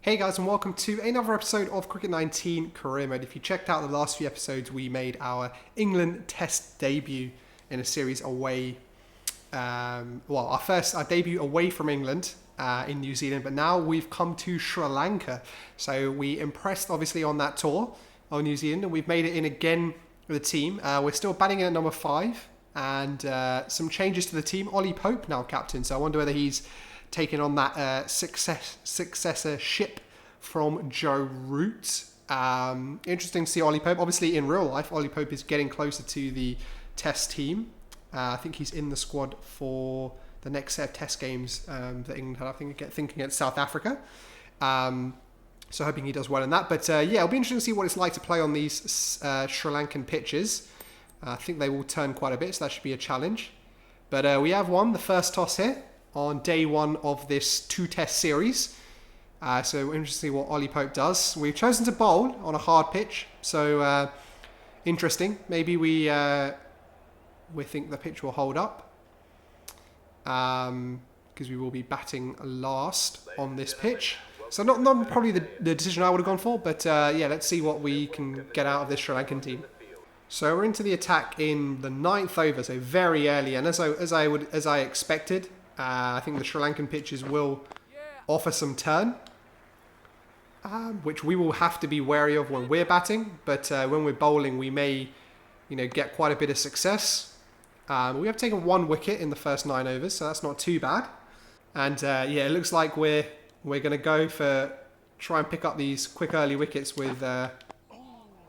Hey guys, and welcome to another episode of Cricket 19 Career Mode. If you checked out the last few episodes, we made our England Test debut in a series away. Our debut away from England in New Zealand, but now we've come to Sri Lanka. So we impressed obviously on that tour of New Zealand, and we've made it in again with the team. We're still batting in at number 5, and some changes to the team. Ollie Pope now captain, so I wonder whether he's taking on that successorship from Joe Root. Interesting to see Ollie Pope. Obviously, in real life, Ollie Pope is getting closer to the Test team. I think he's in the squad for the next set of Test games that England had. I think thinking at South Africa. So hoping he does well in that. But it'll be interesting to see what it's like to play on these Sri Lankan pitches. I think they will turn quite a bit, so that should be a challenge. But we have won the first toss here on day one of this 2-test series. So interesting to see what Ollie Pope does. We've chosen to bowl on a hard pitch, so interesting. Maybe we think the pitch will hold up, because we will be batting last on this pitch. So not probably the decision I would have gone for, but let's see what we can get out of this Sri Lankan team. So we're into the attack in the 9th over, so very early, and as I expected. I think the Sri Lankan pitches will offer some turn, which we will have to be wary of when we're batting. But when we're bowling, we may, get quite a bit of success. We have taken 1 wicket in the first 9 overs, so that's not too bad. And it looks like we're going to try and pick up these quick early wickets with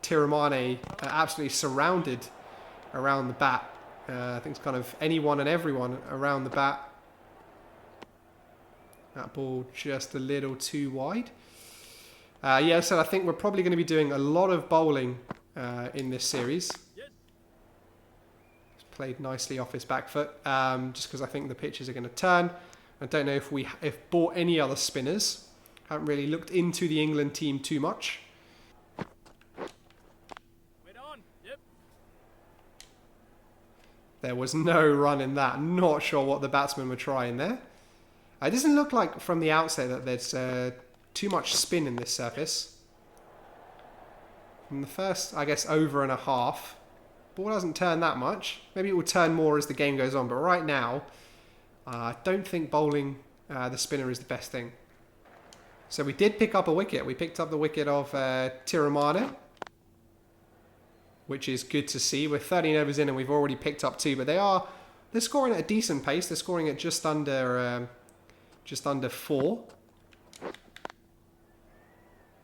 Tiramane absolutely surrounded around the bat. I think it's kind of anyone and everyone around the bat. That ball just a little too wide. So I think we're probably going to be doing a lot of bowling in this series. It's played nicely off his back foot, just because I think the pitches are going to turn. I don't know if bought any other spinners. Haven't really looked into the England team too much. There was no run in that. Not sure what the batsmen were trying there. It doesn't look like from the outset that there's too much spin in this surface. From the first, I guess, over and a half, ball doesn't turn that much. Maybe it will turn more as the game goes on, but right now, I don't think bowling the spinner is the best thing. So we did pick up a wicket. We picked up the wicket of Tiramane, which is good to see. We're 13 overs in and we've already picked up 2, but they're scoring at a decent pace. They're scoring at just under 4.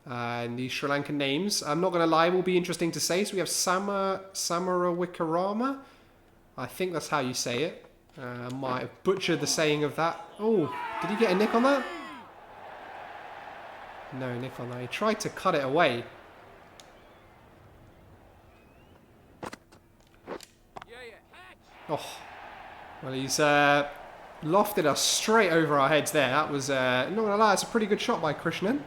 And these Sri Lankan names, I'm not going to lie, will be interesting to say. So we have Samarawikarama. I think that's how you say it. I might have butchered the saying of that. Oh, did he get a nick on that? No nick on that. He tried to cut it away. Oh, well, he's lofted us straight over our heads there. That was, not going to lie, it's a pretty good shot by Krishnan.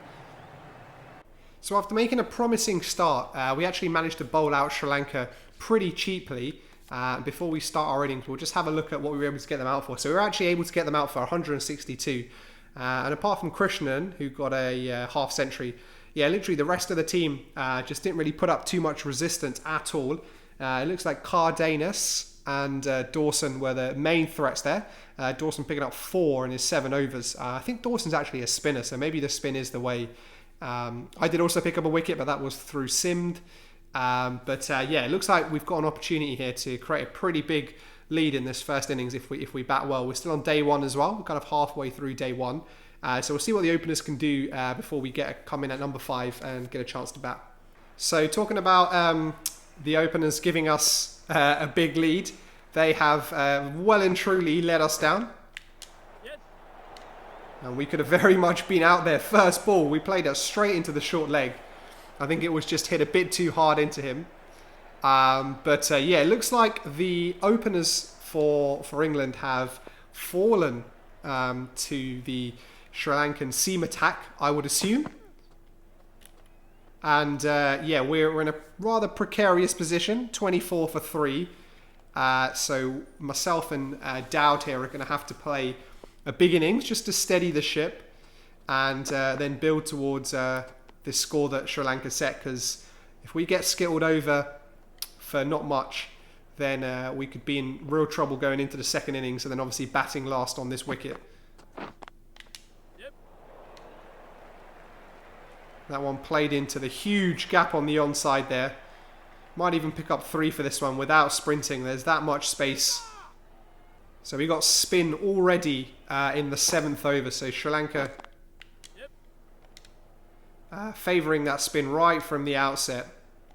So after making a promising start, we actually managed to bowl out Sri Lanka pretty cheaply. Before we start our innings, we'll just have a look at what we were able to get them out for. So we were actually able to get them out for 162. And apart from Krishnan, who got a half century, literally the rest of the team just didn't really put up too much resistance at all. It looks like Cardenas and Dawson were the main threats there. Dawson picking up 4 in his 7 overs. I think Dawson's actually a spinner, so maybe the spin is the way. I did also pick up a wicket, but that was through Simd. It looks like we've got an opportunity here to create a pretty big lead in this first innings if we bat well. We're still on day 1 as well. We're kind of halfway through day 1. So we'll see what the openers can do before we come in at number 5 and get a chance to bat. So talking about the openers giving us a big lead, they have well and truly let us down. And we could have very much been out there. First ball, we played it straight into the short leg. I think it was just hit a bit too hard into him. It looks like the openers for England have fallen to the Sri Lankan seam attack, I would assume. And we're in a rather precarious position, 24 for 3. So myself and Dowd here are going to have to play a big innings just to steady the ship. and then build towards this score that Sri Lanka set, because if we get skittled over for not much, then we could be in real trouble going into the second innings, and then obviously batting last on this wicket. That one played into the huge gap on the onside there. Might even pick up 3 for this one without sprinting. There's that much space. So we got spin already in the 7th over. So Sri Lanka favouring that spin right from the outset.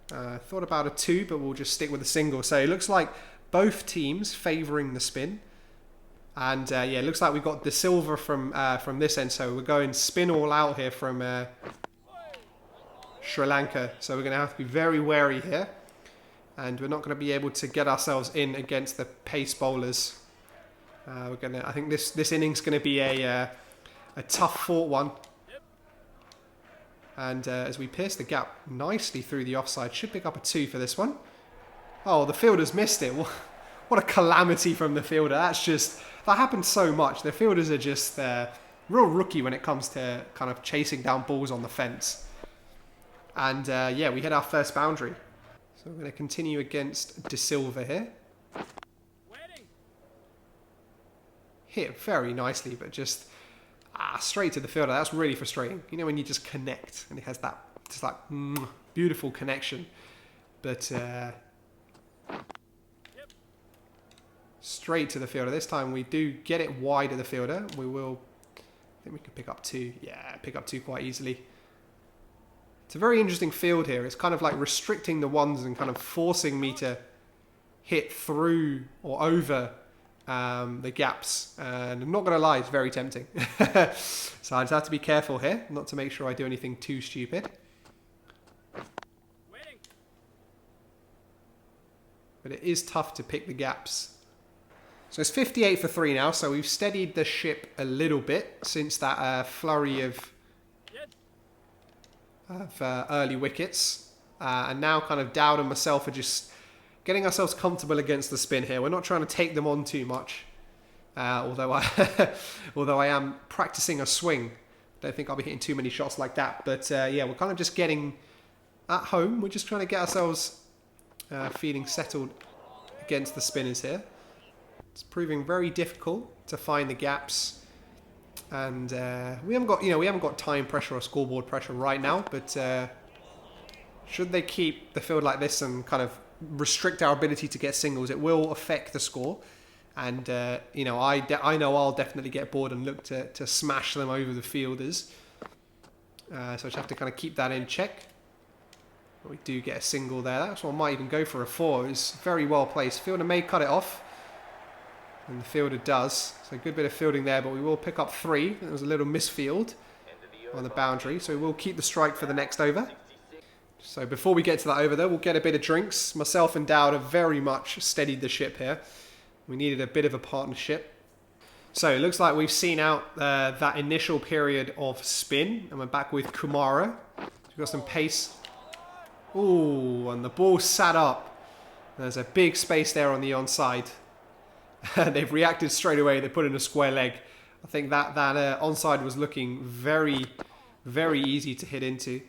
Thought about a 2, but we'll just stick with a single. So it looks like both teams favouring the spin. And yeah, it looks like we've got De Silva from this end. So we're going spin all out here from Sri Lanka. So we're going to have to be very wary here. And we're not going to be able to get ourselves in against the pace bowlers. I think this inning's going to be a tough fought one. And as we pierce the gap nicely through the offside, should pick up a 2 for this one. Oh, the fielder's missed it. What a calamity from the fielder. That happens so much. The fielders are just real rookie when it comes to kind of chasing down balls on the fence. And yeah, we hit our first boundary. So we're going to continue against De Silva here. Hit very nicely, but just straight to the fielder. That's really frustrating. You know, when you just connect and it has that just like beautiful connection. But straight to the fielder. This time we do get it wide of the fielder. I think we can pick up 2. Yeah, pick up 2 quite easily. It's a very interesting field here. It's kind of like restricting the ones and kind of forcing me to hit through or over the gaps. And I'm not going to lie, it's very tempting. So I just have to be careful here, not to make sure I do anything too stupid. But it is tough to pick the gaps. So it's 58 for 3 now, so we've steadied the ship a little bit since that flurry of early wickets, and now kind of Dowd and myself are just getting ourselves comfortable against the spin here. We're not trying to take them on too much, although I am practicing a swing. Don't think I'll be hitting too many shots like that, but yeah, we're kind of just getting at home. We're just trying to get ourselves feeling settled against the spinners here. It's proving very difficult to find the gaps. And we haven't got time pressure or scoreboard pressure right now, but should they keep the field like this and kind of restrict our ability to get singles, it will affect the score. And you know, I know I'll definitely get bored and look to smash them over the fielders. So I just have to kind of keep that in check. But we do get a single there. That's one might even go for a 4. It's very well placed. Fielder may cut it off. And the fielder does. So a good bit of fielding there, but we will pick up 3. There was a little misfield on the boundary, so we will keep the strike for the next over. So before we get to that over though, we'll get a bit of drinks. Myself and Dowd have very much steadied the ship here. We needed a bit of a partnership. So it looks like we've seen out that initial period of spin, and we're back with Kumara. We've got some pace. Ooh, and the ball sat up. There's a big space there on the onside. They've reacted straight away. They put in a square leg. I think that onside was looking very, very easy to hit into.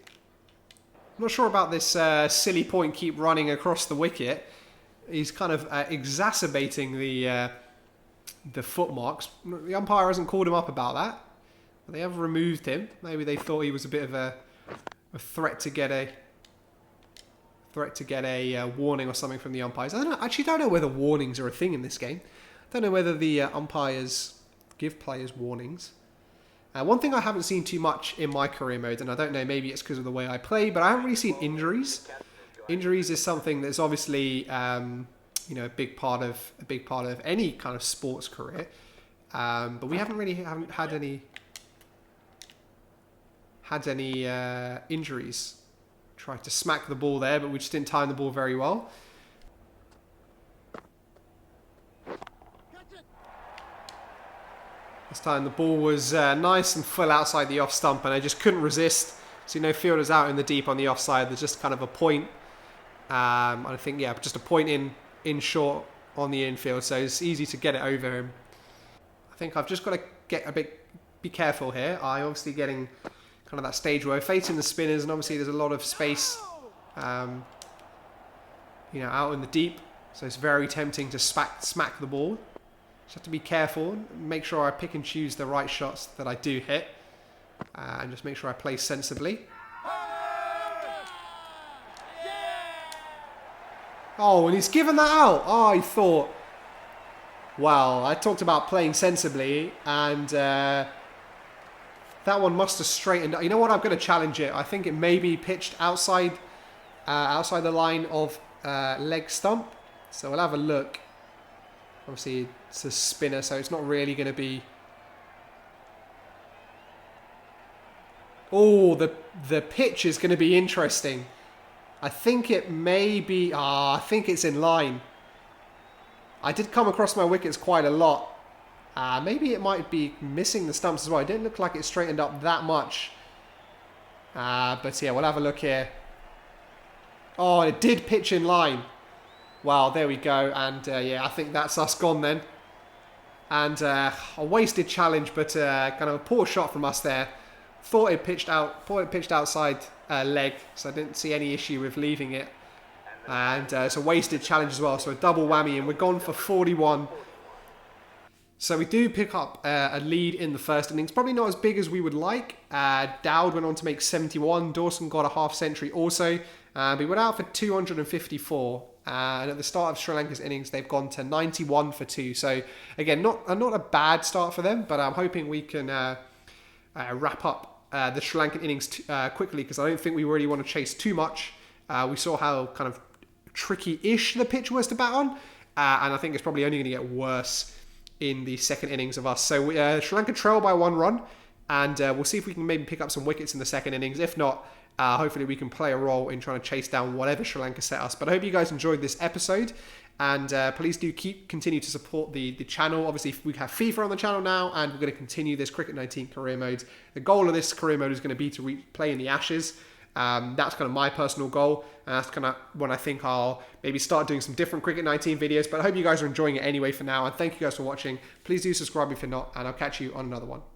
I'm not sure about this silly point keep running across the wicket. He's kind of exacerbating the foot marks. The umpire hasn't called him up about that. But they have removed him. Maybe they thought he was a bit of a threat to get a warning or something from the umpires. I actually don't know whether warnings are a thing in this game. I don't know whether the umpires give players warnings. One thing I haven't seen too much in my career mode, and I don't know, maybe it's because of the way I play, but I haven't really seen injuries. Injuries is something that's obviously you know, a big part of any kind of sports career. But we haven't had any injuries. Tried to smack the ball there, but we just didn't time the ball very well. This time the ball was nice and full outside the off stump, and I just couldn't resist. So, you know, fielders out in the deep on the offside. There's just kind of a point. I think, yeah, just a point in short on the infield, so it's easy to get it over him. I think I've just got to get a bit be careful here. I'm obviously getting kind of that stage where we're facing the spinners, and obviously there's a lot of space, you know, out in the deep. So it's very tempting to smack the ball. Just have to be careful, make sure I pick and choose the right shots that I do hit, and just make sure I play sensibly. Oh, and he's given that out. Oh, I thought, well, I talked about playing sensibly, and that one must have straightened. You know what? I'm going to challenge it. I think it may be pitched outside the line of leg stump. So we'll have a look. Obviously, it's a spinner, so it's not really going to be... Oh, the pitch is going to be interesting. I think it may be... I think it's in line. I did come across my wickets quite a lot. Maybe it might be missing the stumps as well. It didn't look like it straightened up that much. But yeah, we'll have a look here. Oh, it did pitch in line. Wow, there we go. And yeah, I think that's us gone then. And a wasted challenge, but kind of a poor shot from us there. Thought it pitched outside leg, so I didn't see any issue with leaving it. And it's a wasted challenge as well, so a double whammy, and we're gone for 41. So we do pick up a lead in the first innings. Probably not as big as we would like. Dowd went on to make 71. Dawson got a half century also. But we went out for 254. And at the start of Sri Lanka's innings, they've gone to 91 for 2. So again, not a bad start for them, but I'm hoping we can wrap up the Sri Lankan innings quickly, because I don't think we really want to chase too much. We saw how kind of tricky-ish the pitch was to bat on, and I think it's probably only going to get worse in the second innings of us. So Sri Lanka trail by 1 run, and we'll see if we can maybe pick up some wickets in the second innings. If not, hopefully we can play a role in trying to chase down whatever Sri Lanka set us. But I hope you guys enjoyed this episode, and please do continue to support the channel. Obviously, we have FIFA on the channel now, and we're going to continue this Cricket 19 career mode. The goal of this career mode is going to be to play in the Ashes. That's kind of my personal goal, and that's kind of when I think I'll maybe start doing some different Cricket 19 videos. But I hope you guys are enjoying it anyway for now, and thank you guys for watching. Please do subscribe if you're not, and I'll catch you on another one.